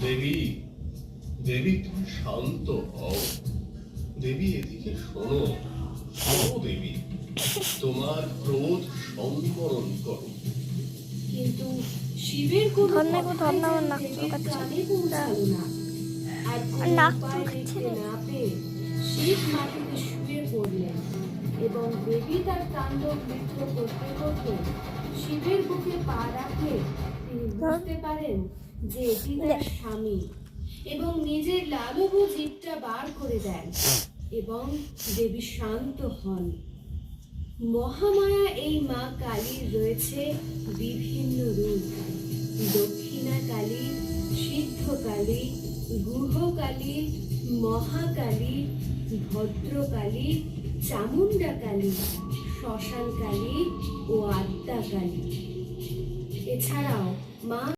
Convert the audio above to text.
দেবী, দেবী তুমি শান্ত হও। দেবী এদিকে শোনো। ও দেবী, তোমার ক্রোধ সংবরণ করো। কিন্তু শিবের কোনো ধন্যবাদ, কথাই যেন নাক দেবীর চুলকাচ্ছে। কানে পৌঁছালো না। আর কোনো নাক উপায় চুলকাচ্ছে দেখতে রে। না পেয়ে শিব মাটিতে শুয়ে পড়লেন এবং দেবী তার তাণ্ডব নৃত্য করতে করতে শিবের বুকে পা রাখলে তিনি বুঝতে পারেন যে এটি তার স্বামী এবং নিজের লালব জিভটা বার করে দেন এবং দেবী শান্ত হন। মহামায়া এই মা কালীর রয়েছে বিভিন্ন রূপ। দক্ষিণা কালী, সিদ্ধ কালী, গুহকালী, মহাকালী, ভদ্রকালী, চামুন্ডা কালী, শ্মশান কালী ও আদ্যা কালী। এছাড়াও মা